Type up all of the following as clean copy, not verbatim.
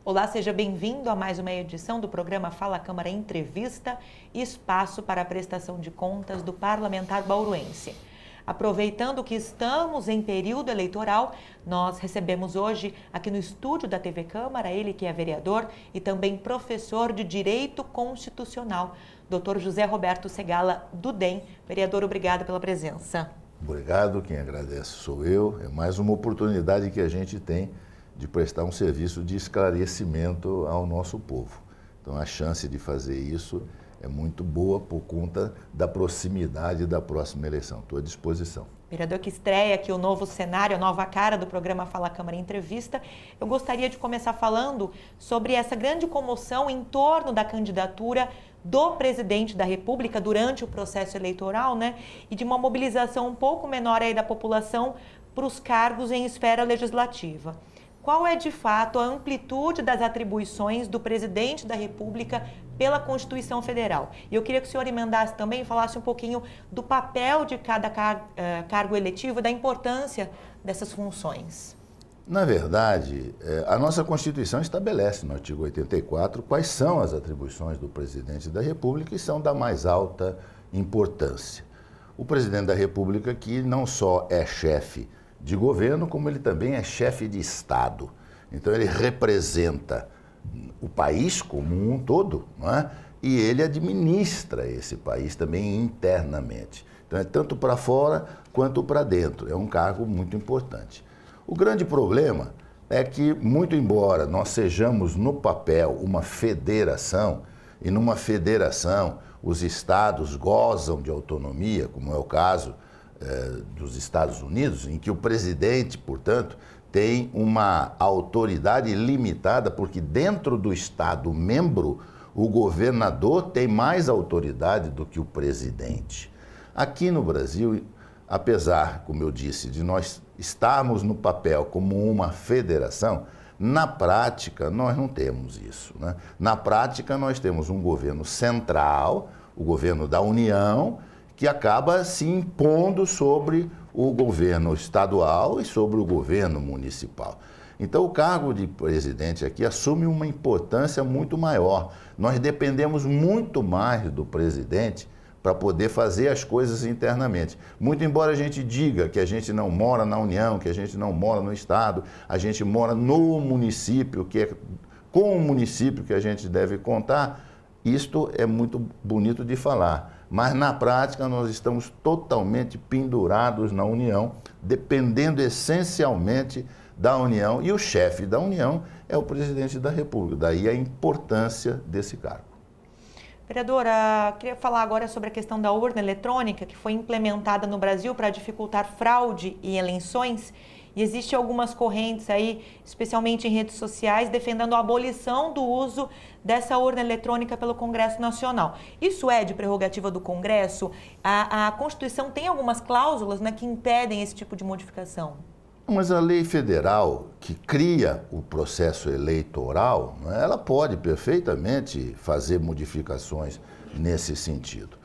Olá, seja bem-vindo a mais uma edição do programa Fala Câmara Entrevista, espaço para a prestação de contas do parlamentar bauruense. Aproveitando que estamos em período eleitoral, nós recebemos hoje aqui no estúdio da TV Câmara, ele que é vereador e também professor de Direito Constitucional, Dr. José Roberto Segala, do DEM. Vereador, obrigada pela presença. Obrigado, quem agradece sou eu. É mais uma oportunidade que a gente tem de prestar um serviço de esclarecimento ao nosso povo. Então, a chance de fazer isso é muito boa por conta da proximidade da próxima eleição. Estou à disposição. Vereador que estreia aqui o novo cenário, a nova cara do programa Fala Câmara Entrevista, eu gostaria de começar falando sobre essa grande comoção em torno da candidatura do presidente da República durante o processo eleitoral, né? E de uma mobilização um pouco menor aí da população para os cargos em esfera legislativa. Qual é, de fato, a amplitude das atribuições do presidente da República pela Constituição Federal? E eu queria que o senhor emendasse também e falasse um pouquinho do papel de cada cargo eletivo, da importância dessas funções. Na verdade, a nossa Constituição estabelece no artigo 84 quais são as atribuições do presidente da República e são da mais alta importância. O presidente da República aqui não só é chefe de governo, como ele também é chefe de Estado. Então, ele representa o país como um todo, não é? E ele administra esse país também internamente. Então, é tanto para fora quanto para dentro. É um cargo muito importante. O grande problema é que, muito embora nós sejamos no papel uma federação, e numa federação os estados gozam de autonomia, como é o caso dos Estados Unidos, em que o presidente, portanto, tem uma autoridade limitada, porque dentro do Estado membro, o governador tem mais autoridade do que o presidente. Aqui no Brasil, apesar, como eu disse, de nós estarmos no papel como uma federação, na prática nós não temos isso, né? Na prática nós temos um governo central, o governo da União, que acaba se impondo sobre o governo estadual e sobre o governo municipal. Então, o cargo de presidente aqui assume uma importância muito maior. Nós dependemos muito mais do presidente para poder fazer as coisas internamente. Muito embora a gente diga que a gente não mora na União, que a gente não mora no Estado, a gente mora no município, que é com o município que a gente deve contar, isto é muito bonito de falar. Mas, na prática, nós estamos totalmente pendurados na União, dependendo essencialmente da União, e o chefe da União é o presidente da República. Daí a importância desse cargo. Vereadora, queria falar agora sobre a questão da urna eletrônica, que foi implementada no Brasil para dificultar fraude em eleições. E existem algumas correntes aí, especialmente em redes sociais, defendendo a abolição do uso dessa urna eletrônica pelo Congresso Nacional. Isso é de prerrogativa do Congresso? A Constituição tem algumas cláusulas, né, que impedem esse tipo de modificação? Mas a lei federal que cria o processo eleitoral, né, ela pode perfeitamente fazer modificações nesse sentido.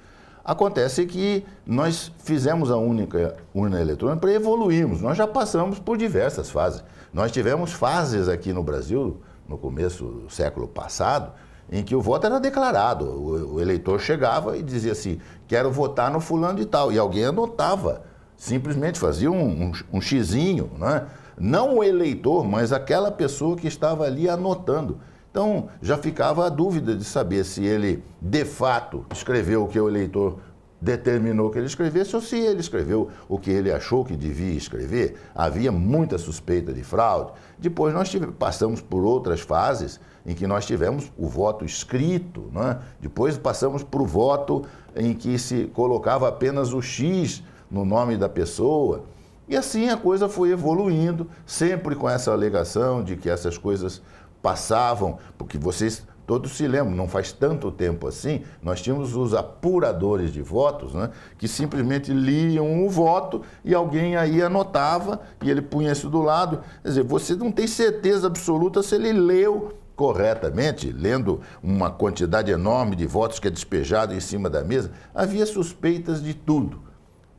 Acontece que nós fizemos a única urna eletrônica para evoluirmos. Nós já passamos por diversas fases. Nós tivemos fases aqui no Brasil, no começo do século passado, em que o voto era declarado. O eleitor chegava e dizia assim, quero votar no fulano de tal. E alguém anotava, simplesmente fazia um xizinho, né? Não o eleitor, mas aquela pessoa que estava ali anotando. Então, já ficava a dúvida de saber se ele, de fato, escreveu o que o eleitor determinou que ele escrevesse ou se ele escreveu o que ele achou que devia escrever. Havia muita suspeita de fraude. Depois nós passamos por outras fases em que nós tivemos o voto escrito, né? Depois passamos por voto em que se colocava apenas o X no nome da pessoa. E assim a coisa foi evoluindo, sempre com essa alegação de que essas coisas passavam, porque vocês todos se lembram, não faz tanto tempo assim, nós tínhamos os apuradores de votos, né, que simplesmente liam o voto e alguém aí anotava e ele punha isso do lado. Quer dizer, você não tem certeza absoluta se ele leu corretamente, lendo uma quantidade enorme de votos que é despejado em cima da mesa. Havia suspeitas de tudo.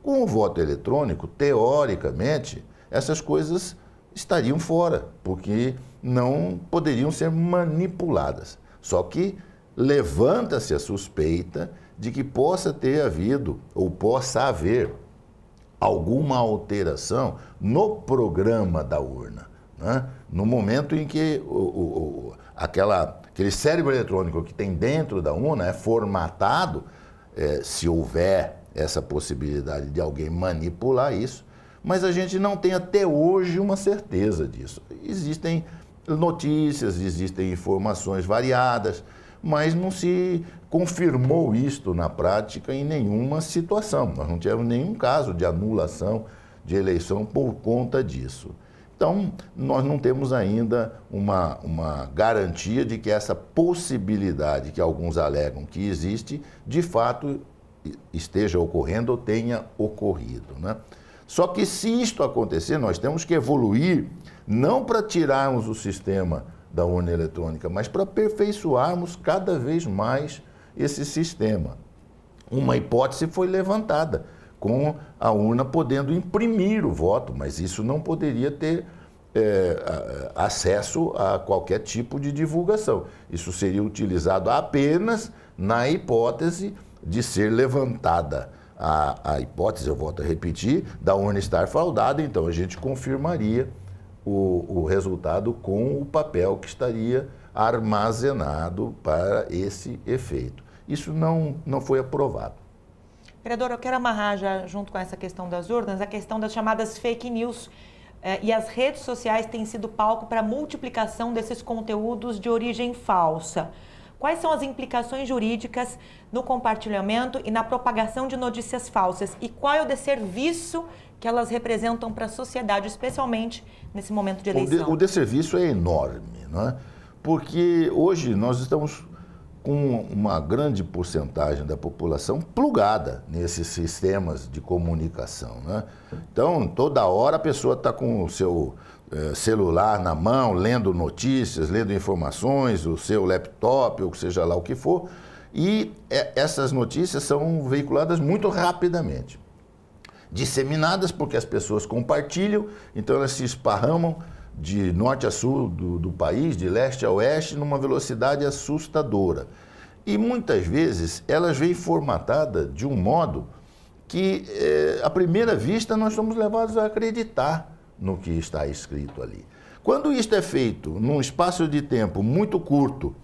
Com o voto eletrônico, teoricamente, essas coisas estariam fora, porque não poderiam ser manipuladas. Só que levanta-se a suspeita de que possa ter havido ou possa haver alguma alteração no programa da urna, né? No momento em que aquele cérebro eletrônico que tem dentro da urna é formatado, se houver essa possibilidade de alguém manipular isso, mas a gente não tem até hoje uma certeza disso. Existem notícias, existem informações variadas, mas não se confirmou isto na prática em nenhuma situação. Nós não tivemos nenhum caso de anulação de eleição por conta disso. Então, nós não temos ainda uma garantia de que essa possibilidade que alguns alegam que existe, de fato esteja ocorrendo ou tenha ocorrido, né? Só que se isto acontecer, nós temos que evoluir, não para tirarmos o sistema da urna eletrônica, mas para aperfeiçoarmos cada vez mais esse sistema. Uma hipótese foi levantada, com a urna podendo imprimir o voto, mas isso não poderia ter acesso a qualquer tipo de divulgação. Isso seria utilizado apenas na hipótese de ser levantada a hipótese, eu volto a repetir, da urna estar fraudada, então a gente confirmaria o resultado com o papel que estaria armazenado para esse efeito. Isso não foi aprovado. Vereador, eu quero amarrar já, junto com essa questão das urnas, a questão das chamadas fake news. E as redes sociais têm sido palco para a multiplicação desses conteúdos de origem falsa. Quais são as implicações jurídicas no compartilhamento e na propagação de notícias falsas? E qual é o desserviço que elas representam para a sociedade, especialmente nesse momento de eleição? O desserviço é enorme, não é? Porque hoje nós estamos com uma grande porcentagem da população plugada nesses sistemas de comunicação, né? Então, toda hora a pessoa está com o seu celular na mão, lendo notícias, lendo informações, o seu laptop, ou seja lá o que for, e essas notícias são veiculadas muito rapidamente. Disseminadas porque as pessoas compartilham, então elas se esparramam de norte a sul do país, de leste a oeste, numa velocidade assustadora. E muitas vezes elas vêm formatadas de um modo que, à primeira vista, nós somos levados a acreditar no que está escrito ali. Quando isto é feito num espaço de tempo muito curto,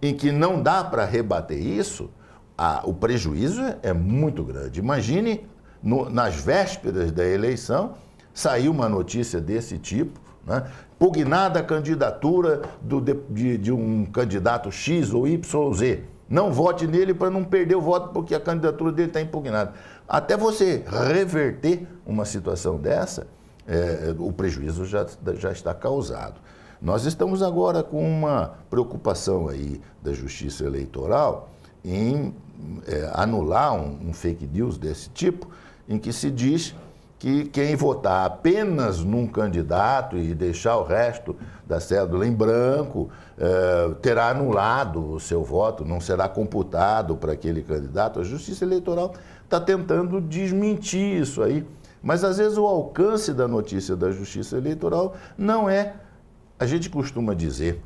em que não dá para rebater isso, o prejuízo é muito grande. Imagine, nas vésperas da eleição, saiu uma notícia desse tipo, né? Pugnada a candidatura de um candidato X ou Y Z. Não vote nele para não perder o voto, porque a candidatura dele está impugnada. Até você reverter uma situação dessa, o prejuízo já está causado. Nós estamos agora com uma preocupação aí da Justiça Eleitoral em anular um fake news desse tipo, em que se diz que quem votar apenas num candidato e deixar o resto da cédula em branco terá anulado o seu voto, não será computado para aquele candidato. A Justiça Eleitoral está tentando desmentir isso aí, mas às vezes o alcance da notícia da Justiça Eleitoral não é. A gente costuma dizer,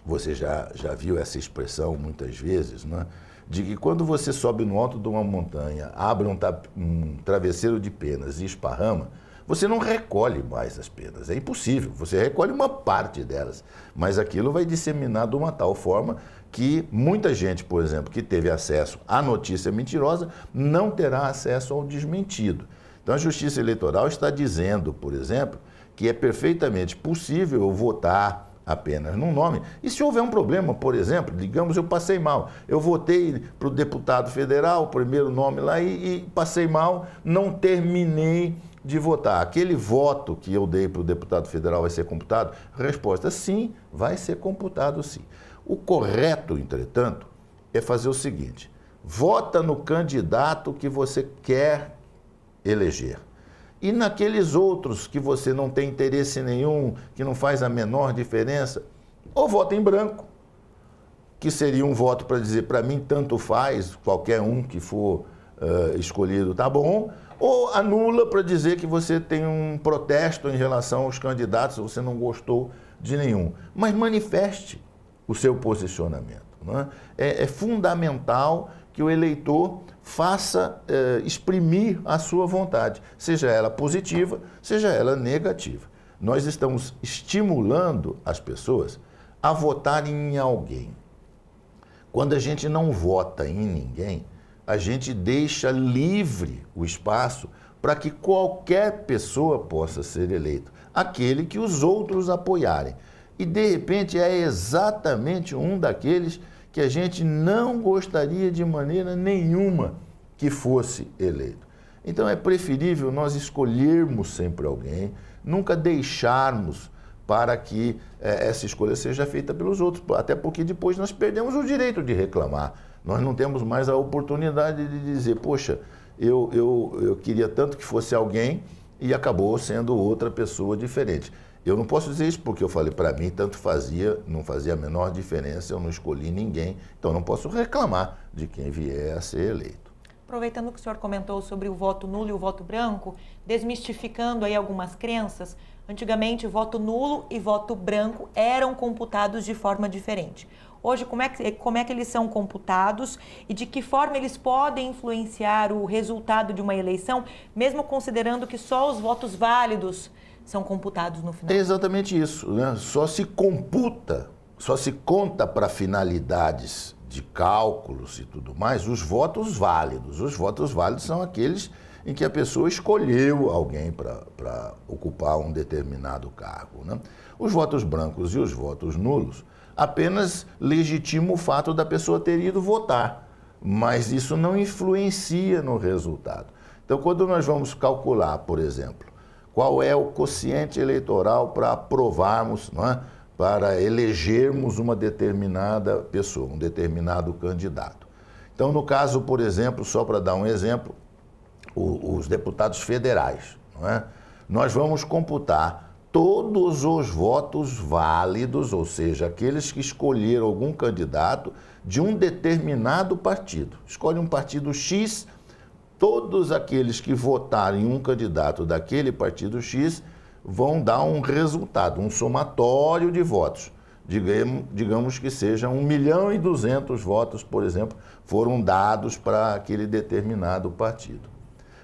você já viu essa expressão muitas vezes, né? De que quando você sobe no alto de uma montanha, abre um travesseiro de penas e esparrama, você não recolhe mais as penas. É impossível. Você recolhe uma parte delas, mas aquilo vai disseminar de uma tal forma que muita gente, por exemplo, que teve acesso à notícia mentirosa, não terá acesso ao desmentido. Então a Justiça Eleitoral está dizendo, por exemplo, que é perfeitamente possível eu votar apenas num nome. E se houver um problema, por exemplo, digamos eu passei mal, eu votei para o deputado federal, o primeiro nome lá, e passei mal, não terminei de votar. Aquele voto que eu dei para o deputado federal vai ser computado? Resposta, sim, vai ser computado sim. O correto, entretanto, é fazer o seguinte: vota no candidato que você quer eleger. E naqueles outros que você não tem interesse nenhum, que não faz a menor diferença, ou vota em branco, que seria um voto para dizer, para mim tanto faz, qualquer um que for escolhido tá bom, Ou anula para dizer que você tem um protesto em relação aos candidatos, você não gostou de nenhum. Mas manifeste o seu posicionamento. Não é? É fundamental que o eleitor faça exprimir a sua vontade, seja ela positiva, seja ela negativa. Nós estamos estimulando as pessoas a votarem em alguém. Quando a gente não vota em ninguém, a gente deixa livre o espaço para que qualquer pessoa possa ser eleito, aquele que os outros apoiarem. E, de repente, é exatamente um daqueles que a gente não gostaria de maneira nenhuma que fosse eleito. Então, é preferível nós escolhermos sempre alguém, nunca deixarmos para que essa escolha seja feita pelos outros, até porque depois nós perdemos o direito de reclamar. Nós não temos mais a oportunidade de dizer, poxa, eu queria tanto que fosse alguém e acabou sendo outra pessoa diferente. Eu não posso dizer isso porque eu falei, para mim, tanto fazia, não fazia a menor diferença, eu não escolhi ninguém, então não posso reclamar de quem vier a ser eleito. Aproveitando que o senhor comentou sobre o voto nulo e o voto branco, desmistificando aí algumas crenças, antigamente voto nulo e voto branco eram computados de forma diferente. Hoje, como é que eles são computados e de que forma eles podem influenciar o resultado de uma eleição, mesmo considerando que só os votos válidos são computados no final? É exatamente isso, né? Só se conta para finalidades de cálculos e tudo mais os votos válidos. Os votos válidos são aqueles em que a pessoa escolheu alguém para ocupar um determinado cargo, né? Os votos brancos e os votos nulos apenas legitimam o fato da pessoa ter ido votar, mas isso não influencia no resultado. Então, quando nós vamos calcular, por exemplo, qual é o quociente eleitoral para aprovarmos, não é? Para elegermos uma determinada pessoa, um determinado candidato. Então, no caso, por exemplo, só para dar um exemplo, os deputados federais, não é? Nós vamos computar todos os votos válidos, ou seja, aqueles que escolheram algum candidato de um determinado partido. Escolhe um partido X, todos aqueles que votarem em um candidato daquele partido X vão dar um resultado, um somatório de votos. Digamos que sejam 1.200.000 votos, por exemplo, foram dados para aquele determinado partido.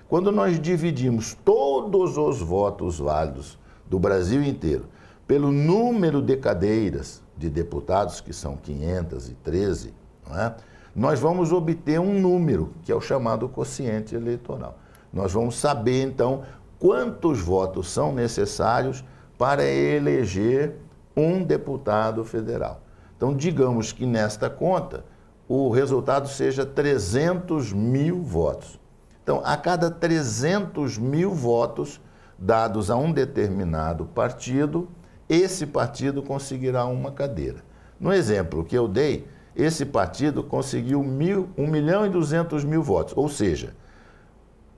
Quando nós dividimos todos os votos válidos do Brasil inteiro pelo número de cadeiras de deputados, que são 513, não é? Nós vamos obter um número, que é o chamado quociente eleitoral. Nós vamos saber, então, quantos votos são necessários para eleger um deputado federal. Então, digamos que nesta conta, o resultado seja 300.000 votos. Então, a cada 300.000 votos dados a um determinado partido, esse partido conseguirá uma cadeira. No exemplo que eu dei, esse partido conseguiu 1.200.000 votos, ou seja,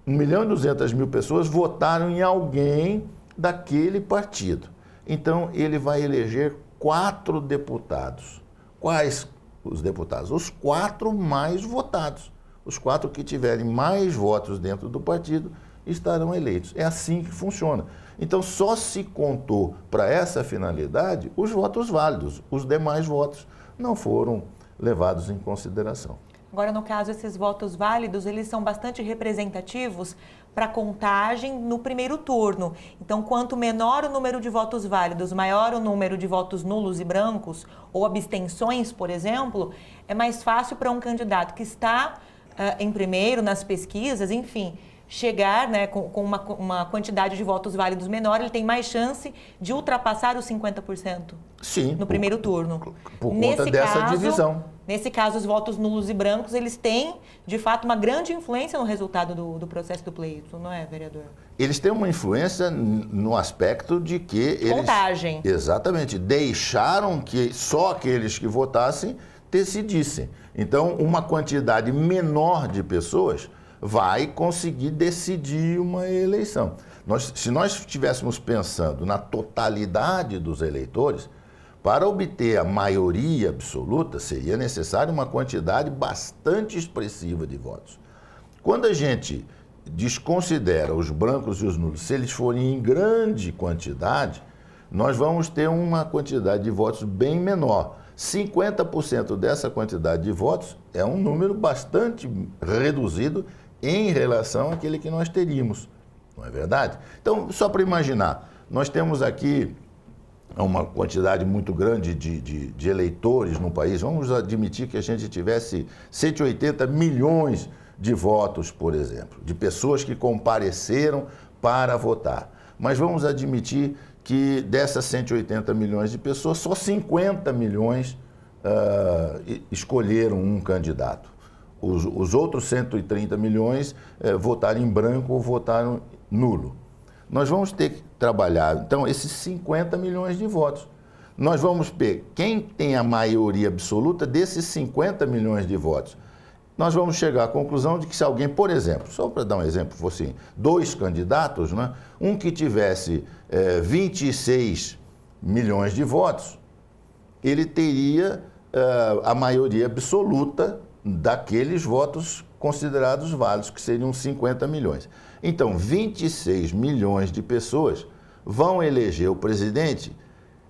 1.200.000 pessoas votaram em alguém daquele partido. Então, ele vai eleger 4 deputados. Quais os deputados? Os 4 mais votados. Os 4 que tiverem mais votos dentro do partido estarão eleitos. É assim que funciona. Então, só se contou para essa finalidade os votos válidos. Os demais votos não foram levados em consideração. Agora, no caso, esses votos válidos, eles são bastante representativos para a contagem no primeiro turno. Então, quanto menor o número de votos válidos, maior o número de votos nulos e brancos, ou abstenções, por exemplo, é mais fácil para um candidato que está em primeiro nas pesquisas, enfim, chegar, né, com uma quantidade de votos válidos menor, ele tem mais chance de ultrapassar os 50%. Sim, no primeiro turno. Por conta dessa divisão. Nesse caso, os votos nulos e brancos, eles têm, de fato, uma grande influência no resultado do processo do pleito, não é, vereador? Eles têm uma influência no aspecto de que eles... Contagem. Exatamente. Deixaram que só aqueles que votassem decidissem. Então, uma quantidade menor de pessoas vai conseguir decidir uma eleição. Se nós estivéssemos pensando na totalidade dos eleitores, para obter a maioria absoluta, seria necessária uma quantidade bastante expressiva de votos. Quando a gente desconsidera os brancos e os nulos, se eles forem em grande quantidade, nós vamos ter uma quantidade de votos bem menor. 50% dessa quantidade de votos é um número bastante reduzido em relação àquele que nós teríamos, não é verdade? Então, só para imaginar, nós temos aqui uma quantidade muito grande de eleitores no país. Vamos admitir que a gente tivesse 180 milhões de votos, por exemplo, de pessoas que compareceram para votar. Mas vamos admitir que dessas 180 milhões de pessoas, só 50 milhões escolheram um candidato. Os outros 130 milhões votaram em branco ou votaram nulo. Nós vamos ter que trabalhar, então, esses 50 milhões de votos. Nós vamos ver quem tem a maioria absoluta desses 50 milhões de votos. Nós vamos chegar à conclusão de que se alguém, por exemplo, só para dar um exemplo, fosse 2 candidatos, né? Um que tivesse 26 milhões de votos, ele teria a maioria absoluta daqueles votos considerados válidos, que seriam 50 milhões. Então, 26 milhões de pessoas vão eleger o presidente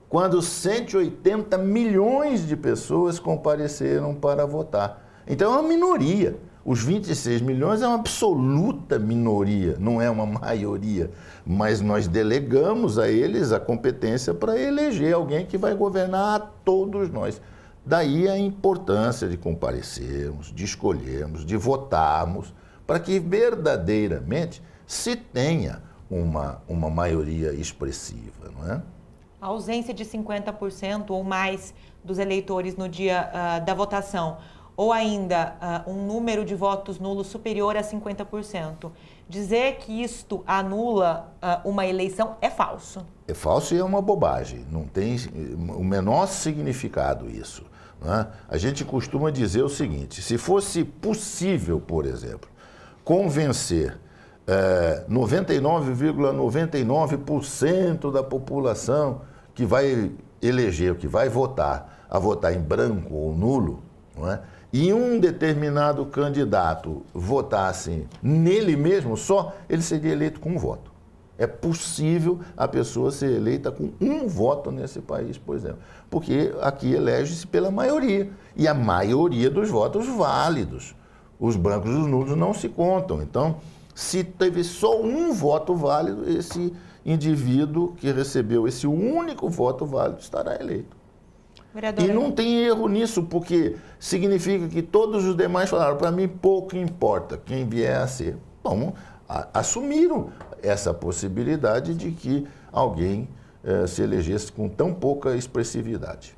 quando 180 milhões de pessoas compareceram para votar. Então, é uma minoria. Os 26 milhões é uma absoluta minoria, não é uma maioria. Mas nós delegamos a eles a competência para eleger alguém que vai governar a todos nós. Daí a importância de comparecermos, de escolhermos, de votarmos, para que verdadeiramente se tenha uma maioria expressiva, não é? A ausência de 50% ou mais dos eleitores no dia da votação, ou ainda um número de votos nulos superior a 50%. Dizer que isto anula uma eleição é falso. É falso e é uma bobagem, não tem o menor significado isso. Não é? A gente costuma dizer o seguinte, se fosse possível, por exemplo, convencer 99,99% da população que vai eleger, que vai votar, a votar em branco ou nulo, não é? E um determinado candidato votasse nele mesmo só, ele seria eleito com um voto. É possível a pessoa ser eleita com um voto nesse país, por exemplo, porque aqui elege-se pela maioria, e a maioria dos votos válidos. Os brancos e os nulos não se contam. Então, se teve só um voto válido, esse indivíduo que recebeu esse único voto válido estará eleito. Vereadora. E não tem erro nisso, porque significa que todos os demais falaram, para mim pouco importa quem vier a ser. Bom, assumiram essa possibilidade de que alguém se elegesse com tão pouca expressividade.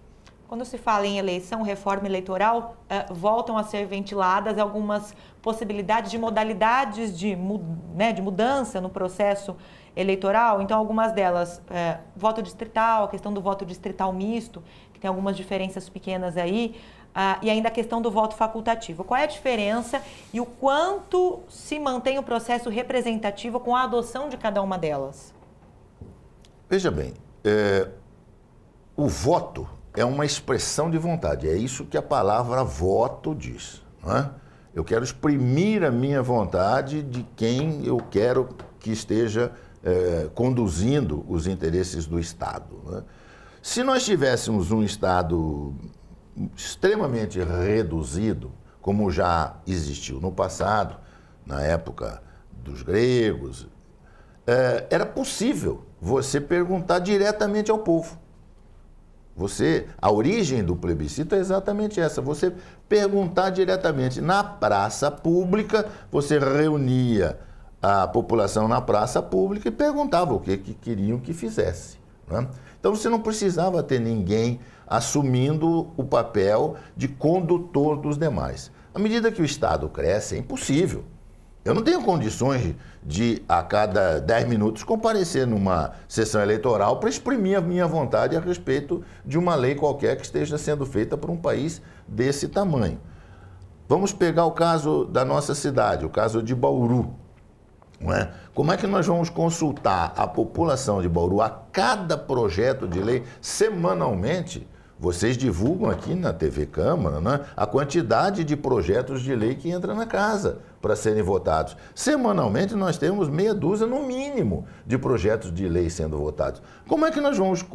Quando se fala em eleição, reforma eleitoral, voltam a ser ventiladas algumas possibilidades de modalidades de mudança no processo eleitoral. Então, algumas delas, voto distrital, a questão do voto distrital misto, que tem algumas diferenças pequenas aí, e ainda a questão do voto facultativo. Qual é a diferença e o quanto se mantém o processo representativo com a adoção de cada uma delas? Veja bem, o voto é uma expressão de vontade, é isso que a palavra voto diz, não é? Eu quero exprimir a minha vontade de quem eu quero que esteja conduzindo os interesses do Estado, não é? Se nós tivéssemos um Estado extremamente reduzido, como já existiu no passado, na época dos gregos, era possível você perguntar diretamente ao povo. A origem do plebiscito é exatamente essa, você perguntar diretamente na praça pública, você reunia a população na praça pública e perguntava o que queriam que fizesse, né? Então você não precisava ter ninguém assumindo o papel de condutor dos demais. À medida que o Estado cresce, é impossível. Eu não tenho condições de, a cada 10 minutos, comparecer numa sessão eleitoral para exprimir a minha vontade a respeito de uma lei qualquer que esteja sendo feita por um país desse tamanho. Vamos pegar o caso da nossa cidade, o caso de Bauru. Não é? Como é que nós vamos consultar a população de Bauru a cada projeto de lei semanalmente? Vocês divulgam aqui na TV Câmara, né, a quantidade de projetos de lei que entra na casa para serem votados. Semanalmente nós temos meia dúzia, no mínimo, de projetos de lei sendo votados. Como é que nós vamos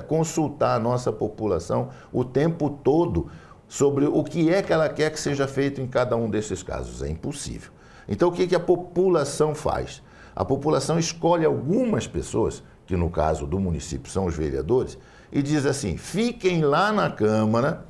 consultar a nossa população o tempo todo sobre o que é que ela quer que seja feito em cada um desses casos? É impossível. Então o que a população faz? A população escolhe algumas pessoas, que no caso do município são os vereadores, e diz assim: fiquem lá na Câmara,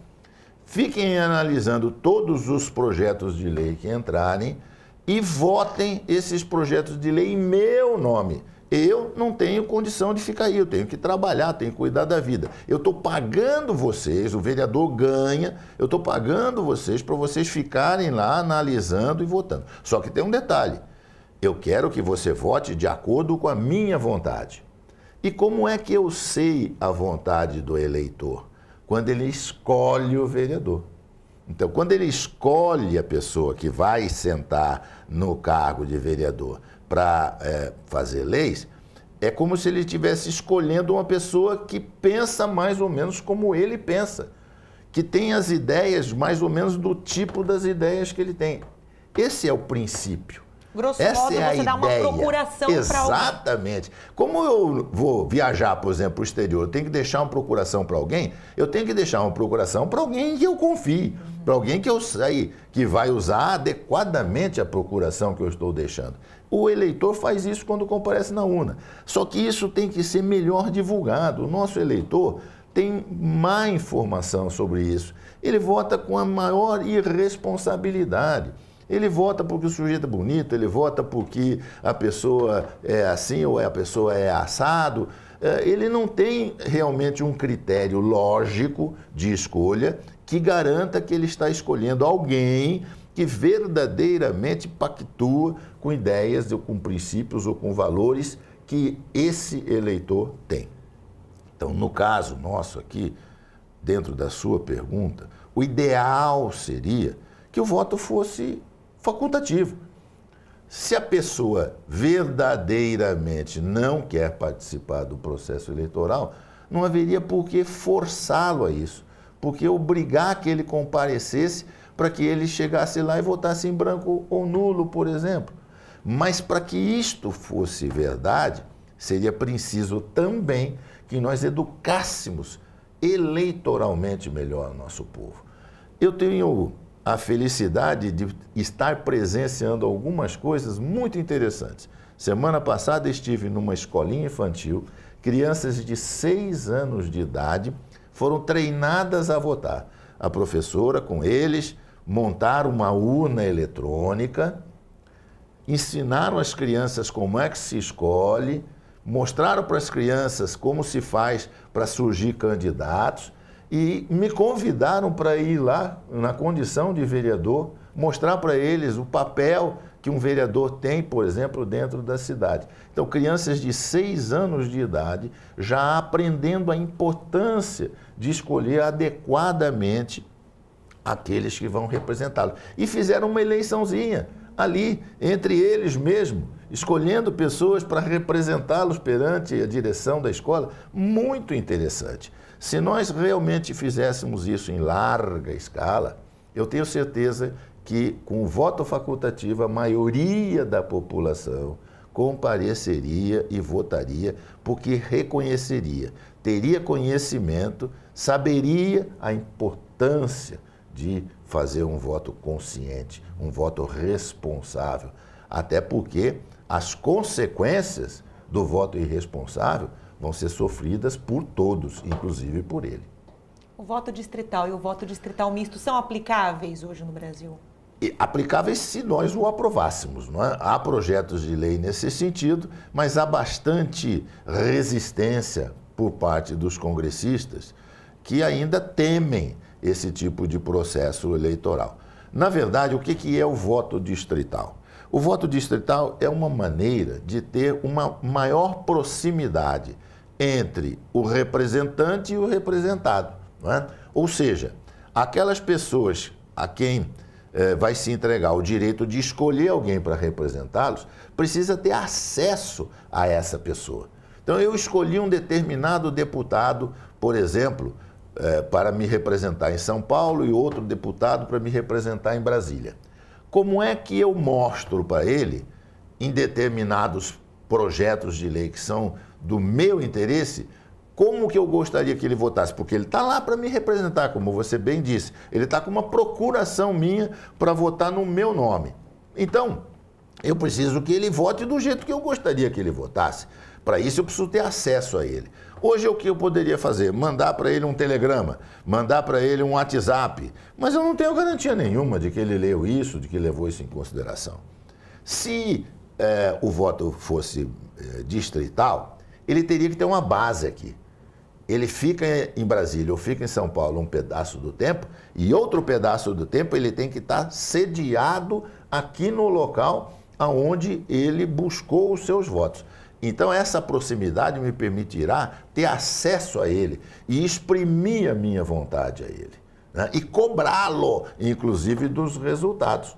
fiquem analisando todos os projetos de lei que entrarem e votem esses projetos de lei em meu nome. Eu não tenho condição de ficar aí, eu tenho que trabalhar, tenho que cuidar da vida. Eu estou pagando vocês, o vereador ganha, eu estou pagando vocês para vocês ficarem lá analisando e votando. Só que tem um detalhe: eu quero que você vote de acordo com a minha vontade. E como é que eu sei a vontade do eleitor? Quando ele escolhe o vereador. Então, quando ele escolhe a pessoa que vai sentar no cargo de vereador para fazer leis, é como se ele estivesse escolhendo uma pessoa que pensa mais ou menos como ele pensa, que tem as ideias mais ou menos do tipo das ideias que ele tem. Esse é o princípio. Grosso modo, você dá uma procuração para alguém. Exatamente. Como eu vou viajar, por exemplo, para o exterior, eu tenho que deixar uma procuração para alguém, eu tenho que deixar uma procuração para alguém que eu confie, para alguém que eu sei que vai usar adequadamente a procuração que eu estou deixando. O eleitor faz isso quando comparece na urna. Só que isso tem que ser melhor divulgado. O nosso eleitor tem má informação sobre isso. Ele vota com a maior irresponsabilidade. Ele vota porque o sujeito é bonito, ele vota porque a pessoa é assim ou a pessoa é assado. Ele não tem realmente um critério lógico de escolha que garanta que ele está escolhendo alguém que verdadeiramente pactua com ideias, ou com princípios ou com valores que esse eleitor tem. Então, no caso nosso aqui, dentro da sua pergunta, o ideal seria que o voto fosse facultativo. Se a pessoa verdadeiramente não quer participar do processo eleitoral, não haveria por que forçá-lo a isso, porque obrigar que ele comparecesse para que ele chegasse lá e votasse em branco ou nulo, por exemplo. Mas para que isto fosse verdade, seria preciso também que nós educássemos eleitoralmente melhor o nosso povo. Eu tenho a felicidade de estar presenciando algumas coisas muito interessantes. Semana passada estive numa escolinha infantil, crianças de 6 anos de idade foram treinadas a votar. A professora, com eles, montaram uma urna eletrônica, ensinaram as crianças como é que se escolhe, mostraram para as crianças como se faz para surgir candidatos, e me convidaram para ir lá, na condição de vereador, mostrar para eles o papel que um vereador tem, por exemplo, dentro da cidade. Então, crianças de 6 anos de idade já aprendendo a importância de escolher adequadamente aqueles que vão representá-lo. E fizeram uma eleiçãozinha ali, entre eles mesmo, escolhendo pessoas para representá-los perante a direção da escola. Muito interessante. Se nós realmente fizéssemos isso em larga escala, eu tenho certeza que, com o voto facultativo, a maioria da população compareceria e votaria, porque reconheceria, teria conhecimento, saberia a importância de fazer um voto consciente, um voto responsável, até porque as consequências do voto irresponsável vão ser sofridas por todos, inclusive por ele. O voto distrital e o voto distrital misto são aplicáveis hoje no Brasil? Aplicáveis se nós o aprovássemos, não é? Há projetos de lei nesse sentido, mas há bastante resistência por parte dos congressistas que ainda temem esse tipo de processo eleitoral. Na verdade, o que é o voto distrital? O voto distrital é uma maneira de ter uma maior proximidade entre o representante e o representado, não é? Ou seja, aquelas pessoas a quem vai se entregar o direito de escolher alguém para representá-los, precisa ter acesso a essa pessoa. Então, eu escolhi um determinado deputado, por exemplo, para me representar em São Paulo e outro deputado para me representar em Brasília. Como é que eu mostro para ele, em determinados projetos de lei que são do meu interesse, como que eu gostaria que ele votasse? Porque ele está lá para me representar, como você bem disse. Ele está com uma procuração minha para votar no meu nome. Então, eu preciso que ele vote do jeito que eu gostaria que ele votasse. Para isso, eu preciso ter acesso a ele. Hoje, o que eu poderia fazer? Mandar para ele um telegrama, mandar para ele um WhatsApp. Mas eu não tenho garantia nenhuma de que ele leu isso, de que levou isso em consideração. Se o voto fosse distrital, ele teria que ter uma base aqui. Ele fica em Brasília ou fica em São Paulo um pedaço do tempo, e outro pedaço do tempo ele tem que estar sediado aqui no local onde ele buscou os seus votos. Então, essa proximidade me permitirá ter acesso a ele e exprimir a minha vontade a ele, né? E cobrá-lo, inclusive, dos resultados,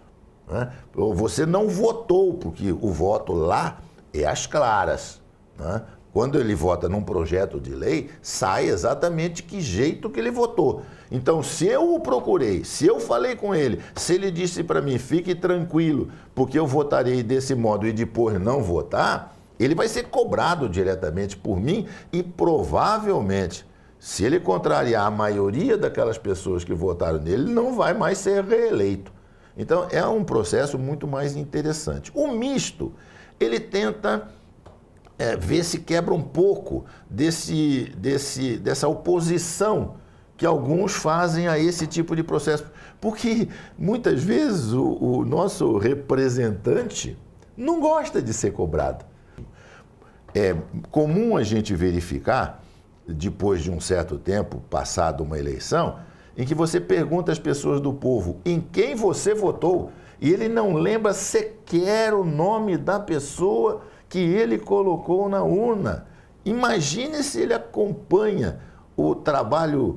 né? Você não votou, porque o voto lá é às claras, né? Quando ele vota num projeto de lei, sai exatamente que jeito que ele votou. Então, se eu o procurei, se eu falei com ele, se ele disse para mim, fique tranquilo, porque eu votarei desse modo e depois não votar, ele vai ser cobrado diretamente por mim e provavelmente, se ele contrariar a maioria daquelas pessoas que votaram nele, ele não vai mais ser reeleito. Então, é um processo muito mais interessante. O misto, ele tenta ver se quebra um pouco dessa oposição que alguns fazem a esse tipo de processo. Porque, muitas vezes, o nosso representante não gosta de ser cobrado. É comum a gente verificar, depois de um certo tempo, passado uma eleição, em que você pergunta às pessoas do povo em quem você votou e ele não lembra sequer o nome da pessoa que ele colocou na urna. Imagine se ele acompanha o trabalho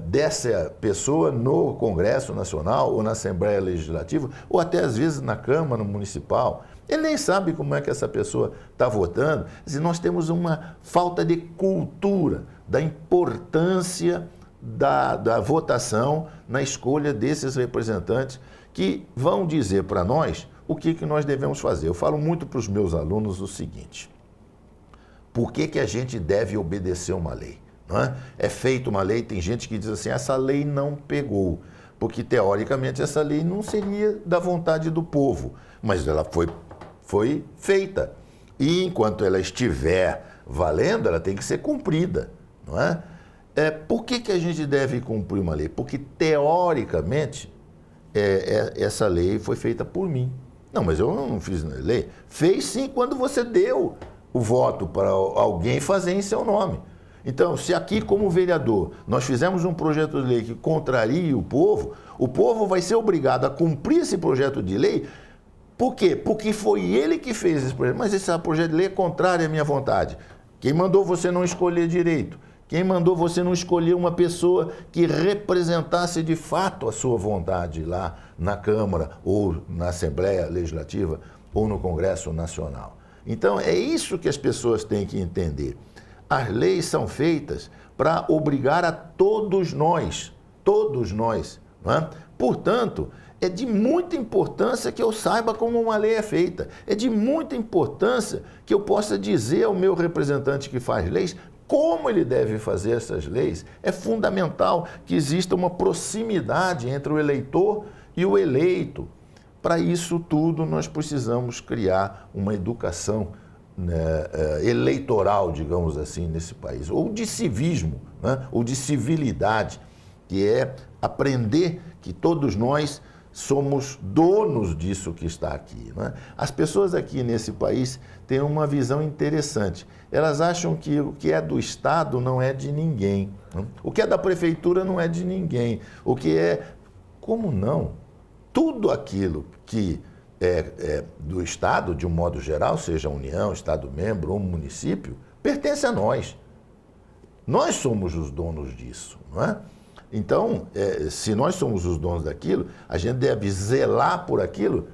dessa pessoa no Congresso Nacional ou na Assembleia Legislativa ou até às vezes na Câmara Municipal. Ele nem sabe como é que essa pessoa está votando. Nós temos uma falta de cultura da importância da votação na escolha desses representantes que vão dizer para nós o que nós devemos fazer. Eu falo muito para os meus alunos o seguinte: por que a gente deve obedecer uma lei? Não é? É feita uma lei, tem gente que diz assim, essa lei não pegou, porque teoricamente essa lei não seria da vontade do povo, mas ela foi feita. E enquanto ela estiver valendo, ela tem que ser cumprida, não é? Por que a gente deve cumprir uma lei? Porque teoricamente essa lei foi feita por mim. Não, mas eu não fiz lei. Fez sim quando você deu o voto para alguém fazer em seu nome. Então, se aqui como vereador nós fizemos um projeto de lei que contraria o povo vai ser obrigado a cumprir esse projeto de lei. Por quê? Porque foi ele que fez esse projeto. Mas esse projeto de lei é contrário à minha vontade. Quem mandou você não escolher direito? Quem mandou você não escolher uma pessoa que representasse de fato a sua vontade lá na Câmara, ou na Assembleia Legislativa, ou no Congresso Nacional? Então, é isso que as pessoas têm que entender. As leis são feitas para obrigar a todos nós, não é? Portanto, é de muita importância que eu saiba como uma lei é feita. É de muita importância que eu possa dizer ao meu representante que faz leis como ele deve fazer essas leis. É fundamental que exista uma proximidade entre o eleitor e o eleito. Para isso tudo, nós precisamos criar uma educação, né, eleitoral, digamos assim, nesse país, ou de civismo, né, ou de civilidade, que é aprender que todos nós somos donos disso que está aqui, né? As pessoas aqui nesse país têm uma visão interessante. Elas acham que o que é do Estado não é de ninguém, né? O que é da prefeitura não é de ninguém. O que é... Como não? Tudo aquilo que é do Estado, de um modo geral, seja a União, Estado-membro ou município, pertence a nós. Nós somos os donos disso, não é? Então, se nós somos os donos daquilo, a gente deve zelar por aquilo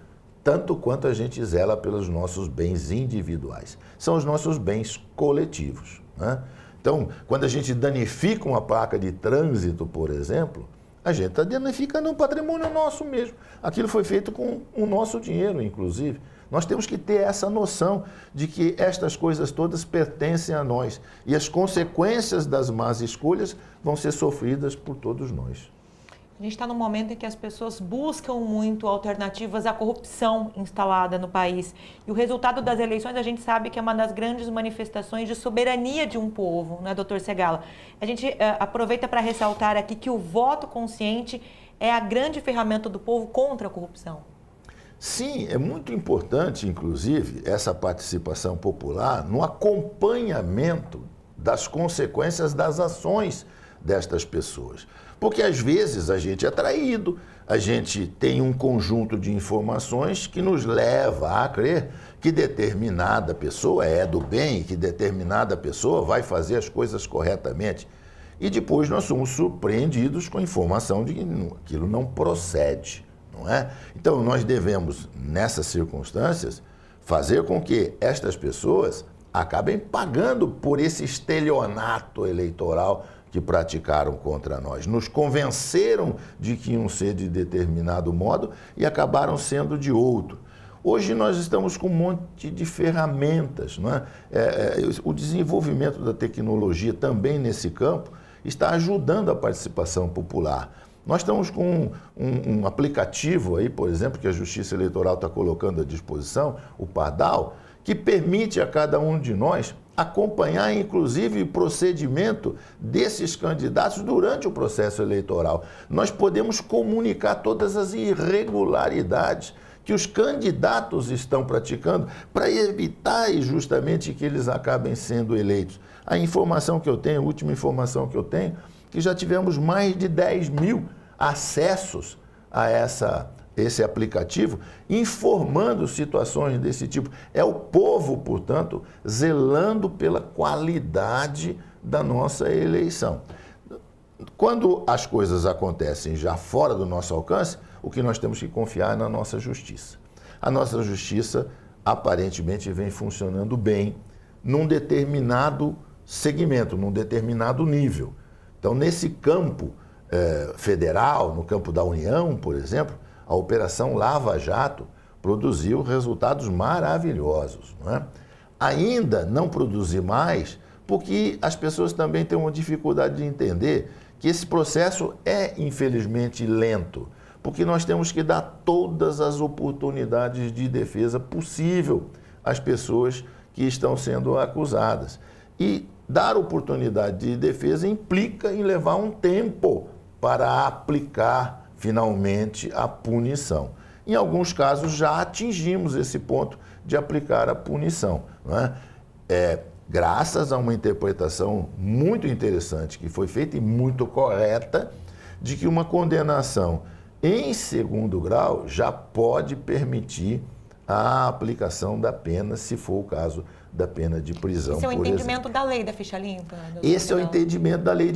tanto quanto a gente zela pelos nossos bens individuais. São os nossos bens coletivos, né? Então, quando a gente danifica uma placa de trânsito, por exemplo, a gente está danificando um patrimônio nosso mesmo. Aquilo foi feito com o nosso dinheiro, inclusive. Nós temos que ter essa noção de que estas coisas todas pertencem a nós e as consequências das más escolhas vão ser sofridas por todos nós. A gente está num momento em que as pessoas buscam muito alternativas à corrupção instalada no país. E o resultado das eleições a gente sabe que é uma das grandes manifestações de soberania de um povo, né, doutor Segala? A gente aproveita para ressaltar aqui que o voto consciente é a grande ferramenta do povo contra a corrupção. Sim, é muito importante, inclusive, essa participação popular no acompanhamento das consequências das ações destas pessoas. Porque às vezes a gente é traído, a gente tem um conjunto de informações que nos leva a crer que determinada pessoa é do bem, que determinada pessoa vai fazer as coisas corretamente. E depois nós somos surpreendidos com a informação de que aquilo não procede, não é? Então nós devemos, nessas circunstâncias, fazer com que estas pessoas acabem pagando por esse estelionato eleitoral que praticaram contra nós. Nos convenceram de que iam ser de determinado modo e acabaram sendo de outro. Hoje nós estamos com um monte de ferramentas, não é? O desenvolvimento da tecnologia também nesse campo está ajudando a participação popular. Nós estamos com um aplicativo aí, por exemplo, que a Justiça Eleitoral está colocando à disposição, o Pardal, que permite a cada um de nós acompanhar, inclusive, o procedimento desses candidatos durante o processo eleitoral. Nós podemos comunicar todas as irregularidades que os candidatos estão praticando para evitar justamente que eles acabem sendo eleitos. A informação que eu tenho, a última informação que eu tenho, que já tivemos mais de 10 mil acessos a esse aplicativo, informando situações desse tipo. É o povo, portanto, zelando pela qualidade da nossa eleição. Quando as coisas acontecem já fora do nosso alcance, o que nós temos que confiar é na nossa justiça. A nossa justiça, aparentemente, vem funcionando bem num determinado segmento, num determinado nível. Então, nesse campo federal, no campo da União, por exemplo, a Operação Lava Jato produziu resultados maravilhosos, não é? Ainda não produzir mais, porque as pessoas também têm uma dificuldade de entender que esse processo é, infelizmente, lento, porque nós temos que dar todas as oportunidades de defesa possível às pessoas que estão sendo acusadas. E dar oportunidade de defesa implica em levar um tempo para aplicar finalmente a punição. Em alguns casos já atingimos esse ponto de aplicar a punição, não é? Graças a uma interpretação muito interessante que foi feita e muito correta de que uma condenação em segundo grau já pode permitir a aplicação da pena, se for o caso da pena de prisão. Esse é o entendimento da lei da ficha limpa? Esse é o entendimento da lei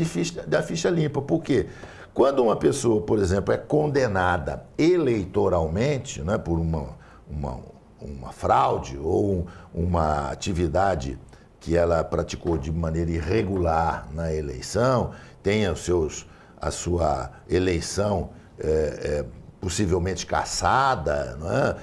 da ficha limpa. Por quê? Quando uma pessoa, por exemplo, é condenada eleitoralmente, né, por uma fraude ou uma atividade que ela praticou de maneira irregular na eleição, tem a sua eleição possivelmente cassada, não é?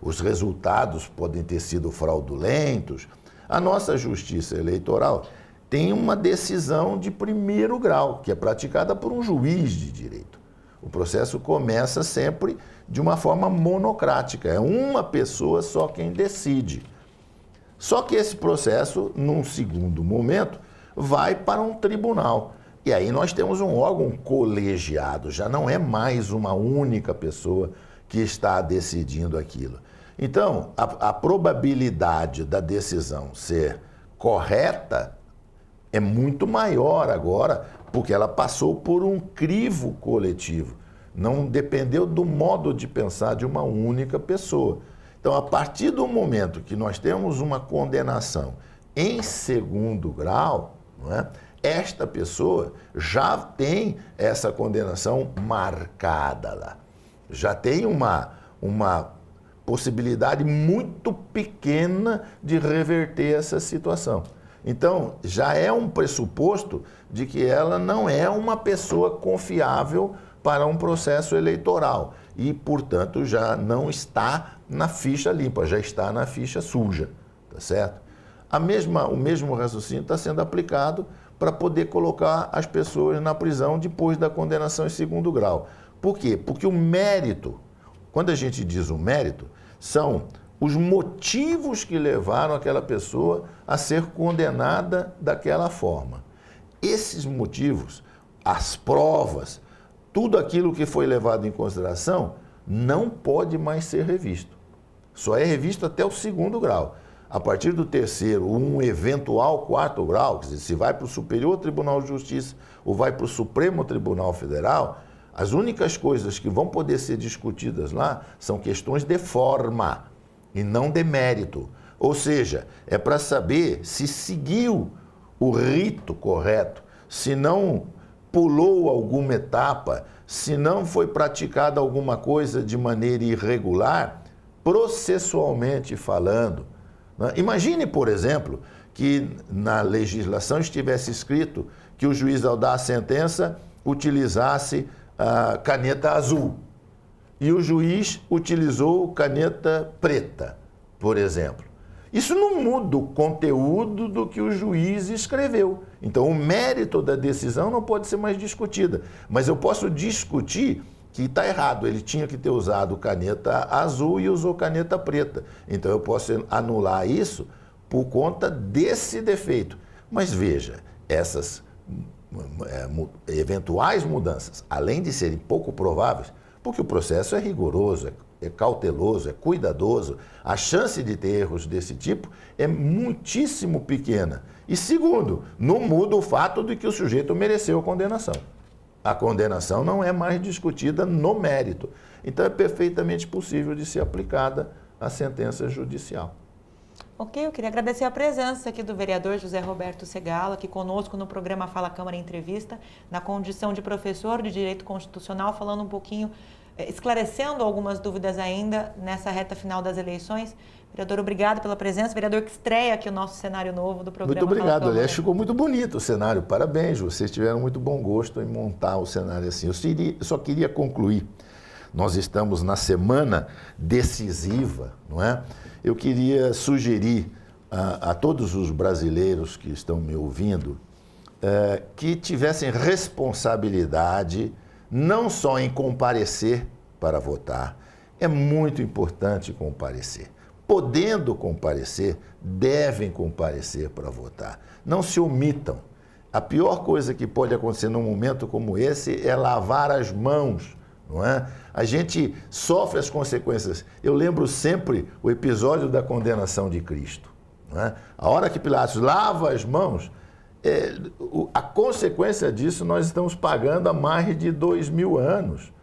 Os resultados podem ter sido fraudulentos. A nossa justiça eleitoral tem uma decisão de primeiro grau, que é praticada por um juiz de direito. O processo começa sempre de uma forma monocrática, é uma pessoa só quem decide. Só que esse processo, num segundo momento, vai para um tribunal. E aí nós temos um órgão colegiado, já não é mais uma única pessoa que está decidindo aquilo. Então, a probabilidade da decisão ser correta é muito maior agora, porque ela passou por um crivo coletivo. Não dependeu do modo de pensar de uma única pessoa. Então, a partir do momento que nós temos uma condenação em segundo grau, não é? Esta pessoa já tem essa condenação marcada lá. Já tem uma possibilidade muito pequena de reverter essa situação. Então, já é um pressuposto de que ela não é uma pessoa confiável para um processo eleitoral e, portanto, já não está na ficha limpa, já está na ficha suja, tá certo? O mesmo raciocínio está sendo aplicado para poder colocar as pessoas na prisão depois da condenação em segundo grau. Por quê? Porque o mérito, quando a gente diz o mérito, são os motivos que levaram aquela pessoa a ser condenada daquela forma. Esses motivos, as provas, tudo aquilo que foi levado em consideração, não pode mais ser revisto. Só é revisto até o segundo grau. A partir do terceiro, um eventual quarto grau, quer dizer, se vai para o Superior Tribunal de Justiça ou vai para o Supremo Tribunal Federal, as únicas coisas que vão poder ser discutidas lá são questões de forma e não de mérito. Ou seja, é para saber se seguiu o rito correto, se não pulou alguma etapa, se não foi praticada alguma coisa de maneira irregular, processualmente falando. Imagine, por exemplo, que na legislação estivesse escrito que o juiz, ao dar a sentença, utilizasse a caneta azul e o juiz utilizou caneta preta, por exemplo. Isso não muda o conteúdo do que o juiz escreveu. Então, o mérito da decisão não pode ser mais discutida. Mas eu posso discutir que está errado, ele tinha que ter usado caneta azul e usou caneta preta. Então eu posso anular isso por conta desse defeito. Mas veja, essas eventuais mudanças, além de serem pouco prováveis, porque o processo é rigoroso, é cauteloso, é cuidadoso, a chance de ter erros desse tipo é muitíssimo pequena. E segundo, não muda o fato de que o sujeito mereceu a condenação. A condenação não é mais discutida no mérito. Então é perfeitamente possível de ser aplicada a sentença judicial. Ok, eu queria agradecer a presença aqui do vereador José Roberto Segalo, aqui conosco no programa Fala Câmara Entrevista, na condição de professor de Direito Constitucional, falando um pouquinho, esclarecendo algumas dúvidas ainda nessa reta final das eleições. Vereador, obrigado pela presença. Vereador que estreia aqui o nosso cenário novo do programa. Muito obrigado, aliás, ficou muito bonito o cenário. Parabéns, vocês tiveram muito bom gosto em montar o cenário assim. Eu só queria concluir. Nós estamos na semana decisiva, não é? Eu queria sugerir a todos os brasileiros que estão me ouvindo que tivessem responsabilidade não só em comparecer para votar, é muito importante comparecer. Podendo comparecer, devem comparecer para votar. Não se omitam. A pior coisa que pode acontecer num momento como esse é lavar as mãos, não é? A gente sofre as consequências. Eu lembro sempre o episódio da condenação de Cristo, não é? A hora que Pilatos lava as mãos, a consequência disso nós estamos pagando há mais de 2000 anos.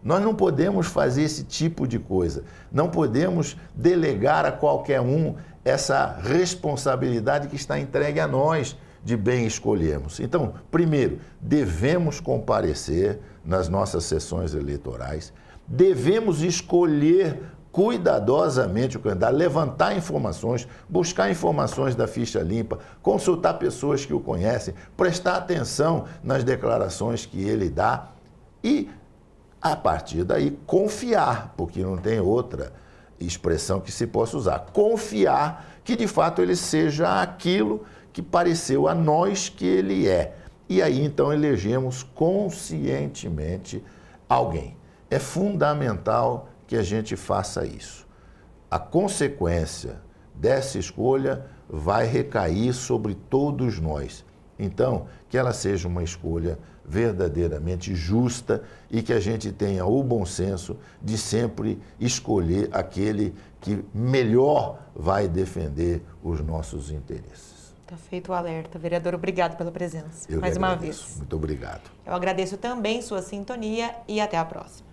Nós não podemos fazer esse tipo de coisa. Não podemos delegar a qualquer um essa responsabilidade que está entregue a nós de bem escolhermos. Então, primeiro, devemos comparecer nas nossas sessões eleitorais, devemos escolher cuidadosamente o candidato, levantar informações, buscar informações da ficha limpa, consultar pessoas que o conhecem, prestar atenção nas declarações que ele dá e, a partir daí, confiar, porque não tem outra expressão que se possa usar, confiar que de fato ele seja aquilo que pareceu a nós que ele é. E aí então elegemos conscientemente alguém. É fundamental que a gente faça isso. A consequência dessa escolha vai recair sobre todos nós. Então, que ela seja uma escolha verdadeiramente justa e que a gente tenha o bom senso de sempre escolher aquele que melhor vai defender os nossos interesses. Está feito o alerta. Vereador, obrigado pela presença. Eu mais uma agradeço. vez. Muito obrigado. Eu agradeço também sua sintonia e até a próxima.